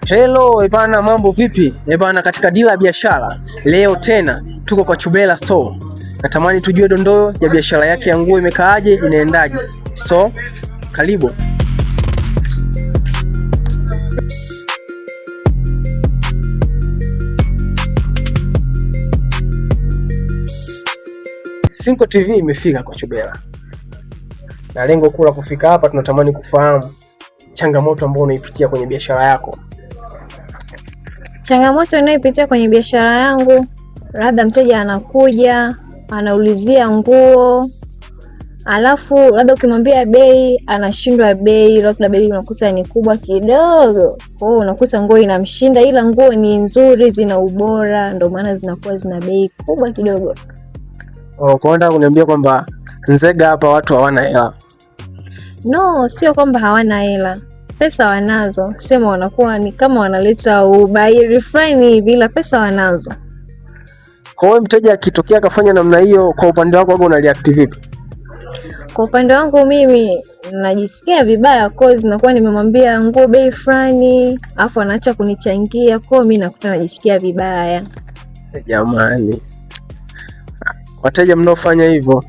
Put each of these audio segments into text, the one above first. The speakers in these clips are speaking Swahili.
Hello, ebana mambo vipi? Ebana katika dila ya biashara, leo tena tuko kwa Chubela Store. Natamani tujue dondoo ya biashara yake ya nguo imekaaje, inaendaje. So, karibu. Sinko TV imefika kwa Chubela. Na lengo kuu la kufika hapa, tunatamani kufahamu changamoto ambayo unaipitia kwenye biashara yako. Changamoto ninayopitia kwenye biashara yangu, labda mteja anakuja, anaulizia nguo, alafu labda ukimwambia bei, anashindwa bei, labda bei unakuta ni kubwa kidogo. Kwa hiyo unakuta nguo inamshinda, ila nguo ni nzuri, zina ubora, ndio maana zinakuwa zina bei kubwa kidogo. Kwa nini unaniambia kwamba Nzega hapa watu hawana hela? No, sio kwamba hawana hela. Pesa wanazo, sema wanakuwa ni kama wanaleta ubairi fulani bila pesa wanazo. Kwa hiyo mteja akitokea akafanya namna hiyo, kwa upande wako wewe unareact vipi? Kwa upande wangu mimi najisikia vibaya cause nakuwa nimemwambia nguo bei fulani, afu anaacha kunichangia, kwa mimi nakuta najisikia vibaya. Jamani. Wateja mnaofanya hivyo,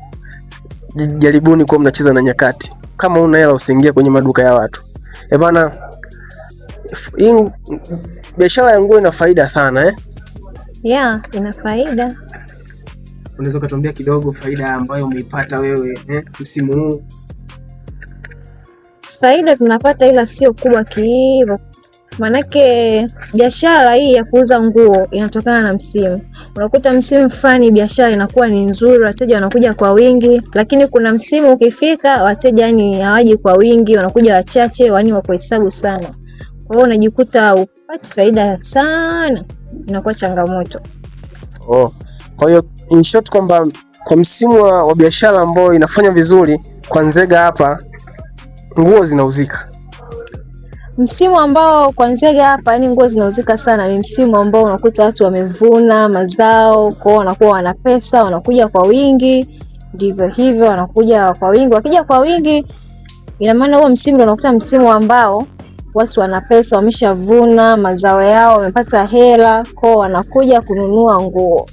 jaribuni kuwa mnacheza na nyakati. Kama una hela usiingie kwenye maduka ya watu. Bana, biashara ya nguo ina faida sana Yeah, ina faida. Unaweza kutuambia kidogo faida ambayo umeipata wewe msimu huu? Faida tunapata ila sio kubwa hivyo. Manake biashara hii ya kuuza nguo inatokana na msimu. Unakuta msimu fulani biashara inakuwa ni nzuri, wateja wanakuja kwa wingi, lakini kuna msimu ukifika wateja ni hawaji kwa wingi, wanakuja wachache, yani wako hesabu sana. Kwa hiyo unajikuta upati faida sana, inakuwa changamoto. Kwa hiyo in short kwamba kwa msimu wa biashara ambao inafanya vizuri kwa Nzega hapa, nguo zinauzika. Msimu ambao kwa Nzega hapa yani nguo zinauzika sana ni msimu ambao unakuta watu wamevuna mazao, kwa wanakuwa wana pesa, wanakuja kwa wingi. Ndivyo hivyo, wanakuja kwa wingi. Wakija kwa wingi, ina maana huo msimu unakuta msimu ambao watu wana pesa, wameshavuna mazao yao, wamepata hela, kwa wanakuja kununua nguo.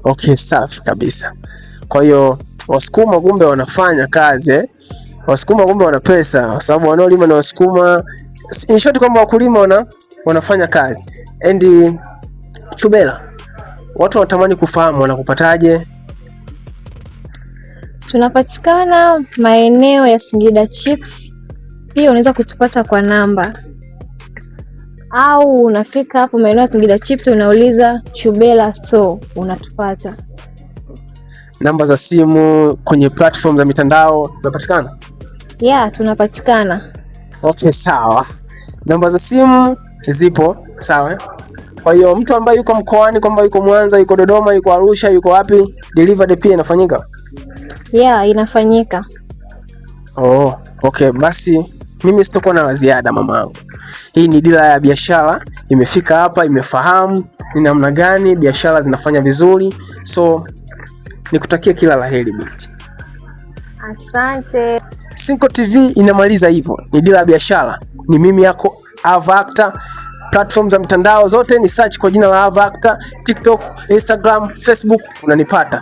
Okay, safi kabisa. Kwa hiyo Wasukuma kumbe wanafanya kazi Wasukuma kumbe wana pesa, kwa sababu wanaolima na Wasukuma. In short kwamba wakulima wanafanya kazi. And Chubela, watu wanatamani kufahamu wanakupataje? Tunapatikana maeneo ya Singida Chips. Pia unaweza kutupata kwa namba, au unafika hapo maeneo ya Singida Chips unauliza Chubela Store, unatupata. Namba za simu kwenye platform za mitandao tunapatikana? Yeah, tunapatikana. Okay, sawa. Namba za simu zipo, sawa. Kwa hiyo mtu ambaye yuko mkoani, kwamba yuko Mwanza, yuko Dodoma, yuko Arusha, yuko wapi, delivery pia inafanyika? Yeah, inafanyika. Okay, basi mimi sitakuwa na la ziada mamangu. Hii ni dila ya biashara, imefika hapa, imefahamu ni namna gani biashara zinafanya vizuri. So nikutakia kila laheri binti. Asante. Sinko TV inamaliza hivyo. Ni dila ya biashara. Ni mimi yako Avacta. Platform za mitandao zote ni search kwa jina la Avacta. TikTok, Instagram, Facebook unanipata.